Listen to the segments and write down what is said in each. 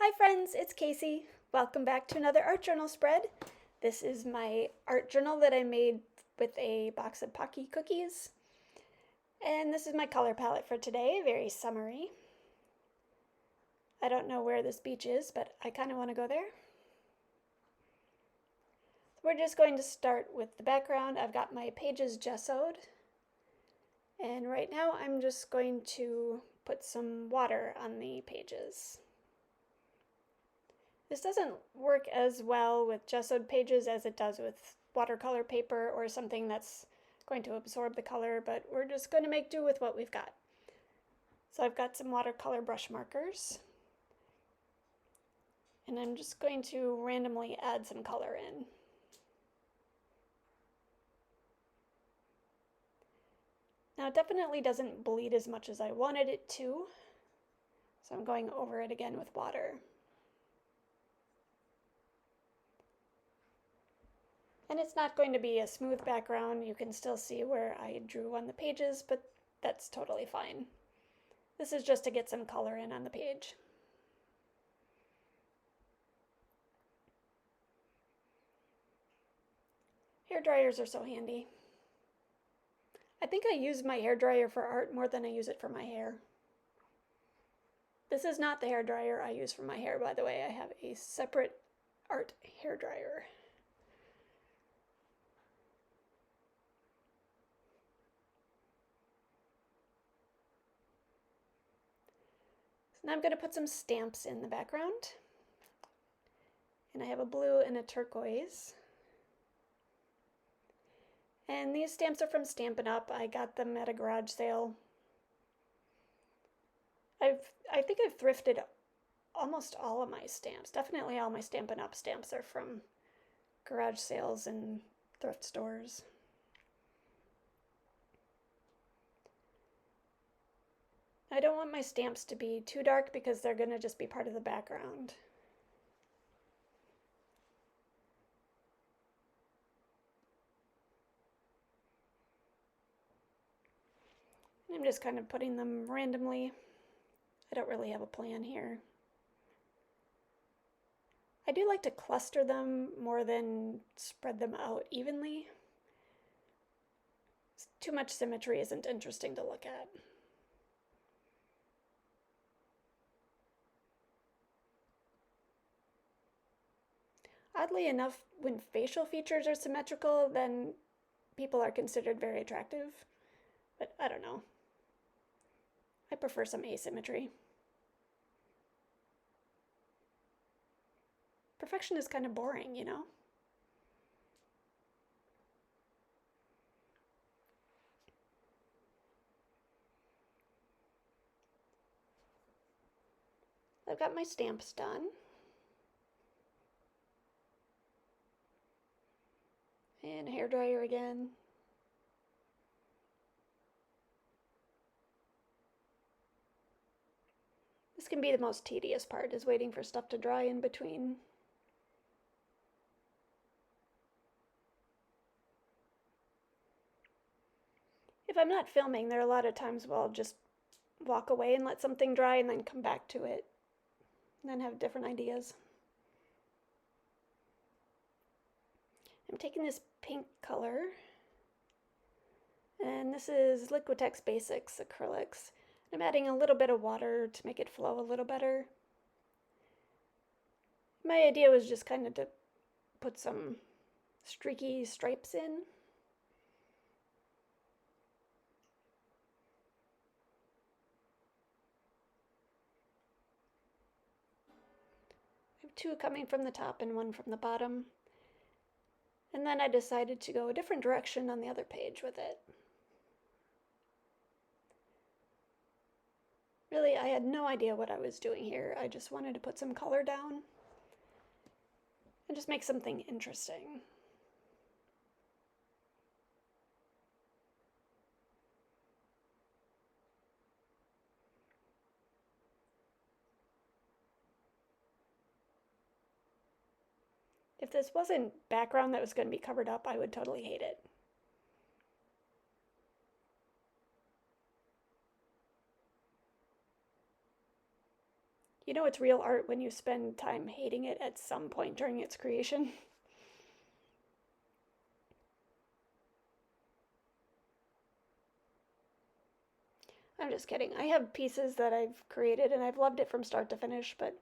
Hi friends, it's Casey. Welcome back to another art journal spread. This is my art journal that I made with a box of Pocky cookies. And this is my color palette for today, very summery. I don't know where this beach is, but I kind of want to go there. So we're just going to start with the background. I've got my pages gessoed. And right now I'm just going to put some water on the pages. This doesn't work as well with gessoed pages as it does with watercolor paper or something that's going to absorb the color, but we're just going to make do with what we've got. So I've got some watercolor brush markers, and I'm just going to randomly add some color in. Now it definitely doesn't bleed as much as I wanted it to, so I'm going over it again with water. And it's not going to be a smooth background. You can still see where I drew on the pages, but that's totally fine. This is just to get some color in on the page. Hair dryers are so handy. I think I use my hair dryer for art more than I use it for my hair. This is not the hair dryer I use for my hair, by the way. I have a separate art hair dryer. Now I'm going to put some stamps in the background. And I have a blue and a turquoise. And these stamps are from Stampin' Up. I got them at a garage sale. I think I've thrifted almost all of my stamps. Definitely all my Stampin' Up stamps are from garage sales and thrift stores. I don't want my stamps to be too dark because they're going to just be part of the background. And I'm just kind of putting them randomly. I don't really have a plan here. I do like to cluster them more than spread them out evenly. Too much symmetry isn't interesting to look at. Oddly enough, when facial features are symmetrical, then people are considered very attractive. But I don't know. I prefer some asymmetry. Perfection is kind of boring, you know? I've got my stamps done. And a hairdryer again. This can be the most tedious part, is waiting for stuff to dry in between. If I'm not filming, there are a lot of times where I'll just walk away and let something dry and then come back to it, and then have different ideas. I'm taking this pink color, and this is Liquitex Basics acrylics. I'm adding a little bit of water to make it flow a little better. My idea was just kind of to put some streaky stripes in. I have two coming from the top and one from the bottom. And then I decided to go a different direction on the other page with it. Really, I had no idea what I was doing here. I just wanted to put some color down and just make something interesting. If this wasn't background that was going to be covered up, I would totally hate it. You know it's real art when you spend time hating it at some point during its creation. I'm just kidding. I have pieces that I've created and I've loved it from start to finish, but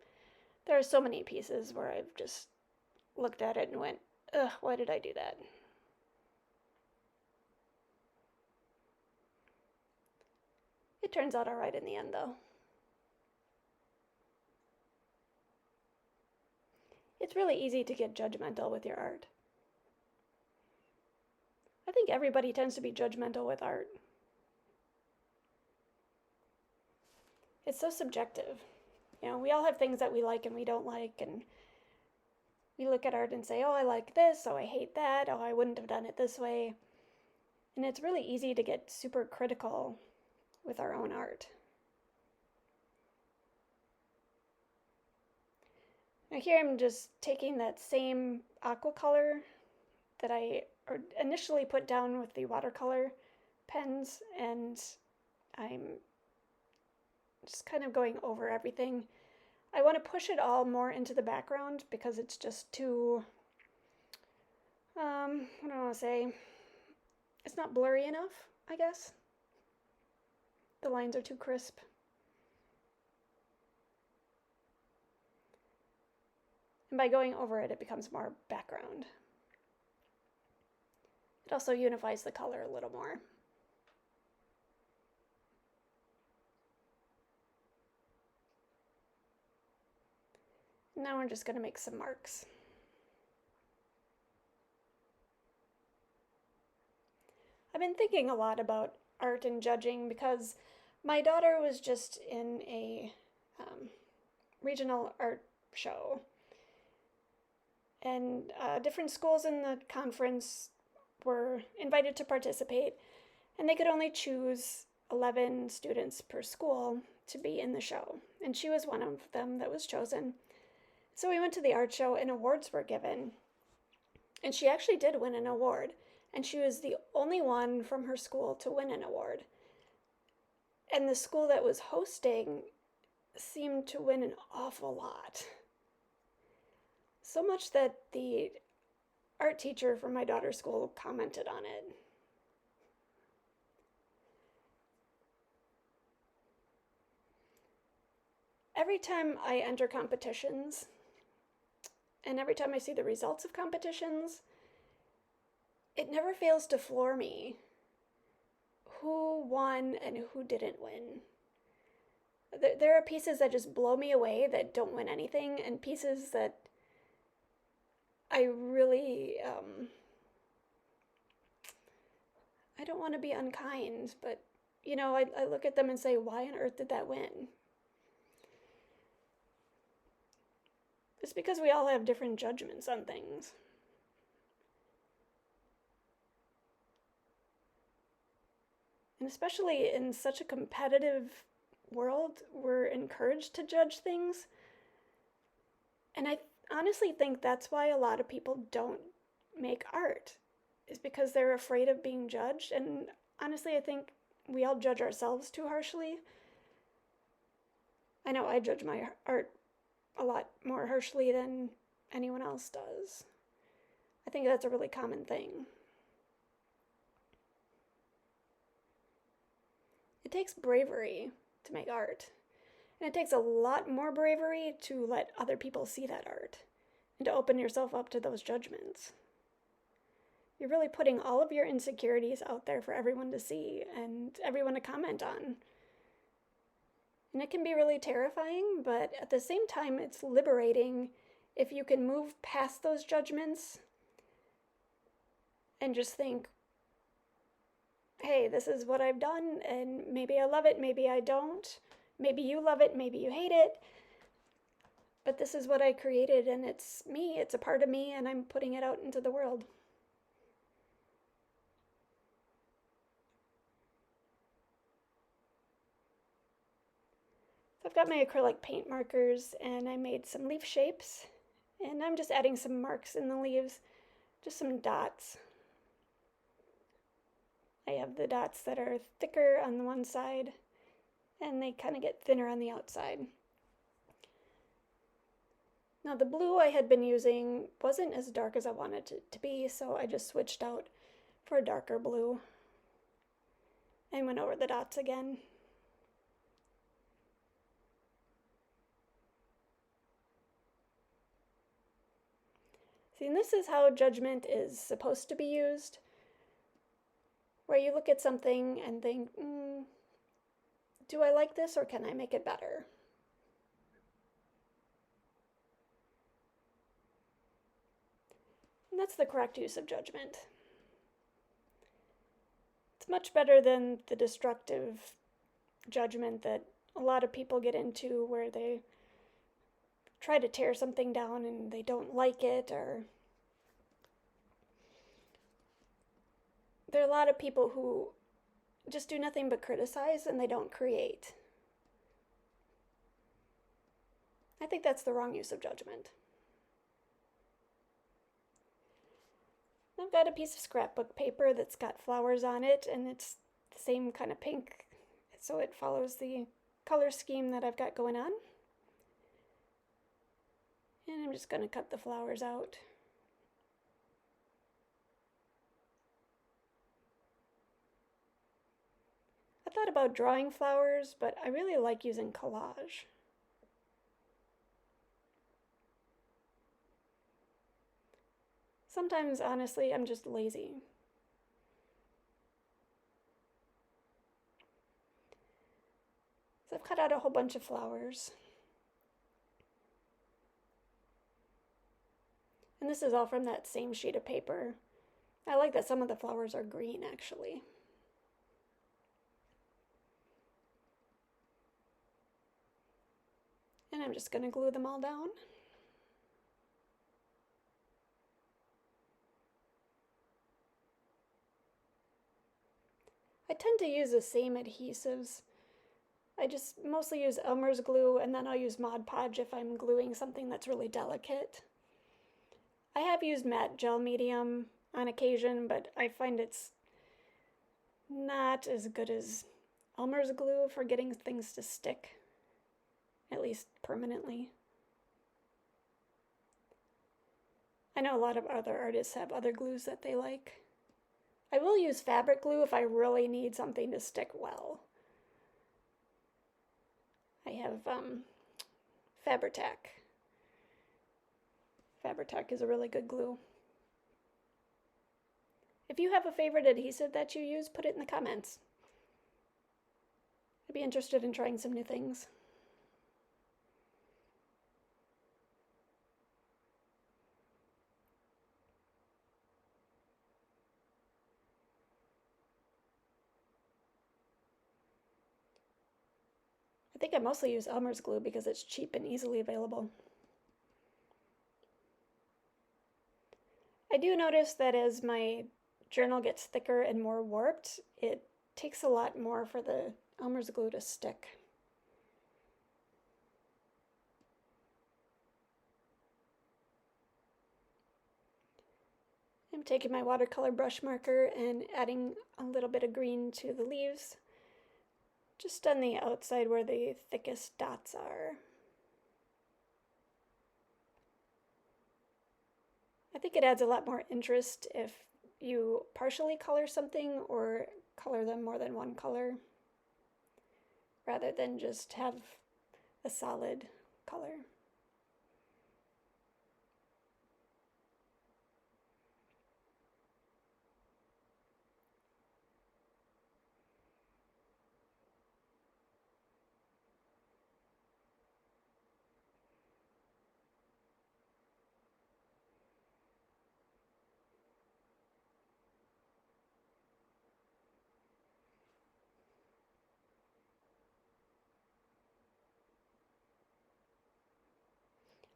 there are so many pieces where I've just looked at it and went, ugh, why did I do that? It turns out all right in the end, though. It's really easy to get judgmental with your art. I think everybody tends to be judgmental with art. It's so subjective. You know, we all have things that we like and we don't like, and we look at art and say, oh, I like this, oh, I hate that, oh, I wouldn't have done it this way. And it's really easy to get super critical with our own art. Now here I'm just taking that same aqua color that I initially put down with the watercolor pens, and I'm just kind of going over everything. I want to push it all more into the background because it's just too, what do I want to say? It's not blurry enough, I guess. The lines are too crisp. And by going over it, it becomes more background. It also unifies the color a little more. Now we're just going to make some marks. I've been thinking a lot about art and judging because my daughter was just in a regional art show, and different schools in the conference were invited to participate, and they could only choose 11 students per school to be in the show, and she was one of them that was chosen. So we went to the art show and awards were given, and she actually did win an award, and she was the only one from her school to win an award. And the school that was hosting seemed to win an awful lot. So much that the art teacher from my daughter's school commented on it. Every time I enter competitions, and every time I see the results of competitions, it never fails to floor me who won and who didn't win. There are pieces that just blow me away that don't win anything, and pieces that I really, I don't want to be unkind, but, you know, I look at them and say, why on earth did that win? It's because we all have different judgments on things. And especially in such a competitive world, we're encouraged to judge things. And I honestly think that's why a lot of people don't make art, is because they're afraid of being judged. And honestly, I think we all judge ourselves too harshly. I know I judge my art a lot more harshly than anyone else does. I think that's a really common thing. It takes bravery to make art, and it takes a lot more bravery to let other people see that art and to open yourself up to those judgments. You're really putting all of your insecurities out there for everyone to see and everyone to comment on. And it can be really terrifying, but at the same time, it's liberating if you can move past those judgments and just think, hey, this is what I've done, and maybe I love it, maybe I don't. Maybe you love it, maybe you hate it. But this is what I created, and it's me, it's a part of me, and I'm putting it out into the world. So I've got my acrylic paint markers, and I made some leaf shapes, and I'm just adding some marks in the leaves, just some dots. I have the dots that are thicker on the one side, and they kind of get thinner on the outside. Now the blue I had been using wasn't as dark as I wanted it to be, so I just switched out for a darker blue and went over the dots again. See, and this is how judgment is supposed to be used, where you look at something and think, do I like this or can I make it better? And that's the correct use of judgment. It's much better than the destructive judgment that a lot of people get into, where they try to tear something down and they don't like it, or there are a lot of people who just do nothing but criticize and they don't create. I think that's the wrong use of judgment. I've got a piece of scrapbook paper that's got flowers on it, and it's the same kind of pink, so it follows the color scheme that I've got going on. And I'm just going to cut the flowers out. I thought about drawing flowers, but I really like using collage. Sometimes, honestly, I'm just lazy. So I've cut out a whole bunch of flowers. And this is all from that same sheet of paper. I like that some of the flowers are green, actually. And I'm just going to glue them all down. I tend to use the same adhesives. I just mostly use Elmer's glue, and then I'll use Mod Podge if I'm gluing something that's really delicate. I have used matte gel medium on occasion, but I find it's not as good as Elmer's glue for getting things to stick, at least permanently. I know a lot of other artists have other glues that they like. I will use fabric glue if I really need something to stick well. I have Fabri-Tac. Fabri-Tac is a really good glue. If you have a favorite adhesive that you use, put it in the comments. I'd be interested in trying some new things. I think I mostly use Elmer's glue because it's cheap and easily available. I do notice that as my journal gets thicker and more warped, it takes a lot more for the Elmer's glue to stick. I'm taking my watercolor brush marker and adding a little bit of green to the leaves, just on the outside where the thickest dots are. I think it adds a lot more interest if you partially color something or color them more than one color, rather than just have a solid color.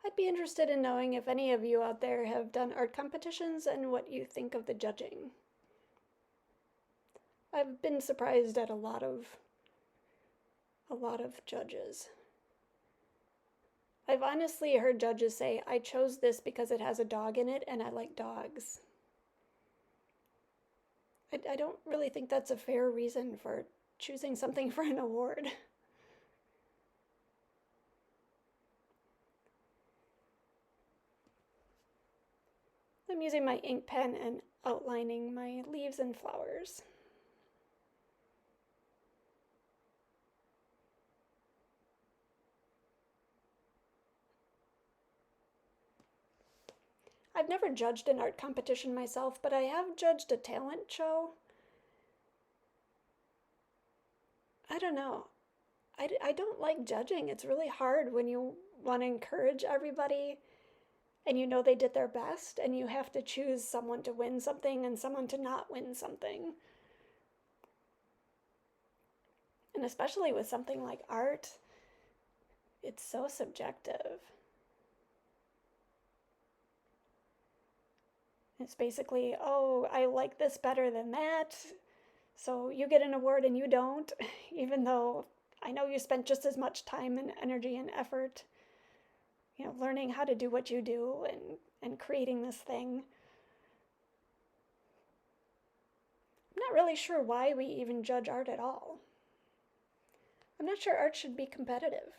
I'd be interested in knowing if any of you out there have done art competitions and what you think of the judging. I've been surprised at a lot of judges. I've honestly heard judges say, I chose this because it has a dog in it and I like dogs. I don't really think that's a fair reason for choosing something for an award. I'm using my ink pen and outlining my leaves and flowers. I've never judged an art competition myself, but I have judged a talent show. I don't know. I don't like judging. It's really hard when you want to encourage everybody and you know they did their best and you have to choose someone to win something and someone to not win something. And especially with something like art, it's so subjective. It's basically, oh, I like this better than that, so you get an award and you don't, even though I know you spent just as much time and energy and effort, learning how to do what you do and creating this thing. I'm not really sure why we even judge art at all. I'm not sure art should be competitive.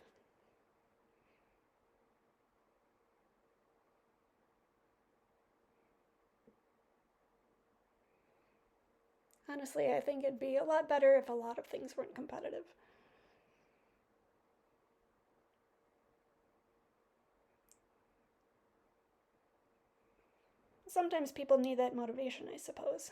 Honestly, I think it'd be a lot better if a lot of things weren't competitive. Sometimes people need that motivation, I suppose.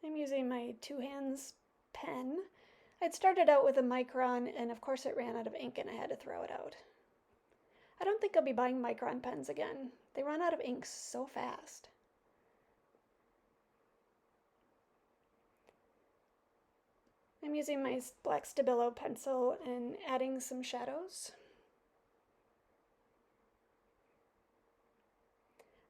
I'm using my two hands pen. I'd started out with a micron, and of course it ran out of ink and I had to throw it out. I don't think I'll be buying micron pens again. They run out of ink so fast. I'm using my black Stabilo pencil and adding some shadows.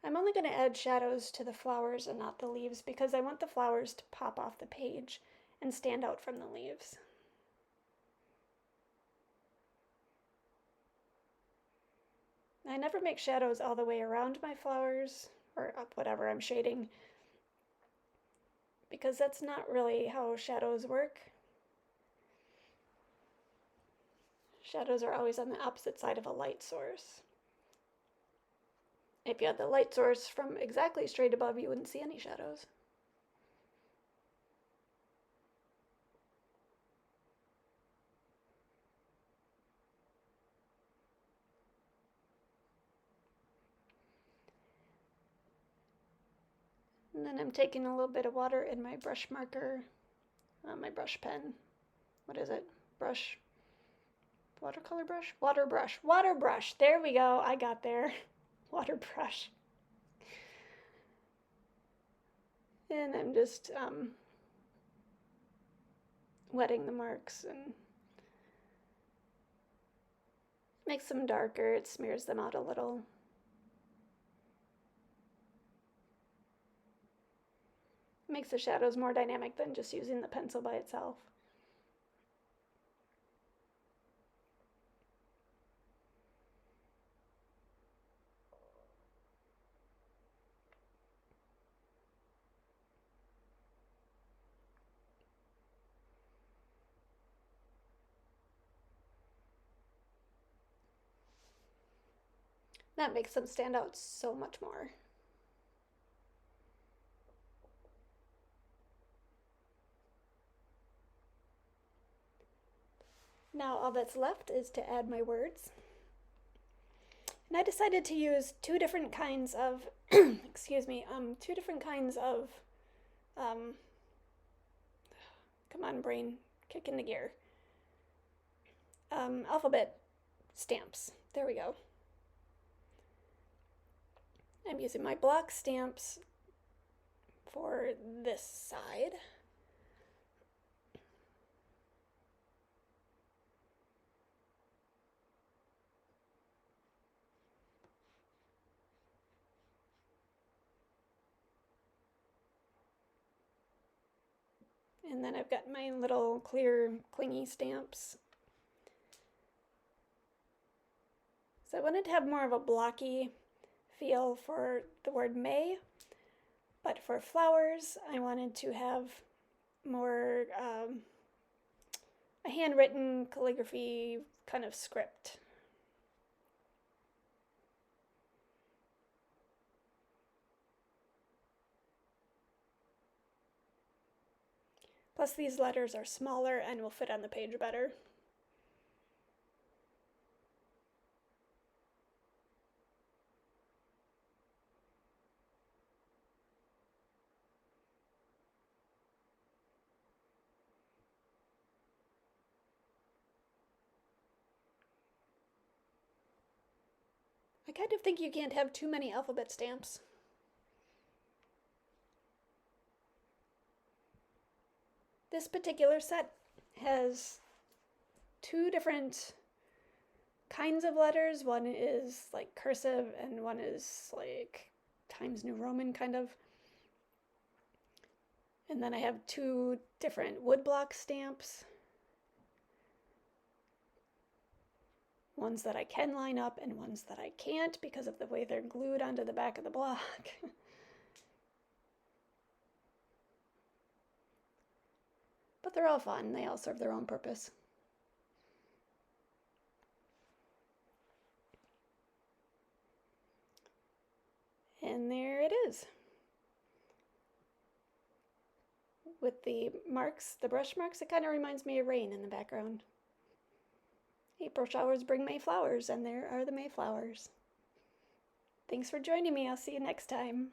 I'm only going to add shadows to the flowers and not the leaves because I want the flowers to pop off the page and stand out from the leaves. I never make shadows all the way around my flowers or up whatever I'm shading because that's not really how shadows work. Shadows are always on the opposite side of a light source. If you had the light source from exactly straight above, you wouldn't see any shadows. And then I'm taking a little bit of water in my brush marker, my brush pen. What is it? Brush? Watercolor brush? Water brush. Water brush. There we go. I got there. Water brush. And I'm just wetting the marks and makes them darker. It smears them out a little. Makes the shadows more dynamic than just using the pencil by itself. That makes them stand out so much more. Now all that's left is to add my words. And I decided to use two different kinds of, excuse me, two different kinds of, come on brain, kick into gear, alphabet stamps. There we go. I'm using my block stamps for this side. And then I've got my little clear clingy stamps. So I wanted to have more of a blocky feel for the word May, but for flowers, I wanted to have more a handwritten calligraphy kind of script. Plus these letters are smaller and will fit on the page better. I kind of think you can't have too many alphabet stamps. This particular set has two different kinds of letters. One is like cursive and one is like Times New Roman kind of. And then I have two different woodblock stamps. Ones that I can line up and ones that I can't because of the way they're glued onto the back of the block. But they're all fun. They all serve their own purpose. And there it is. With the marks, the brush marks, it kind of reminds me of rain in the background. April showers bring May flowers, and there are the Mayflowers. Thanks for joining me. I'll see you next time.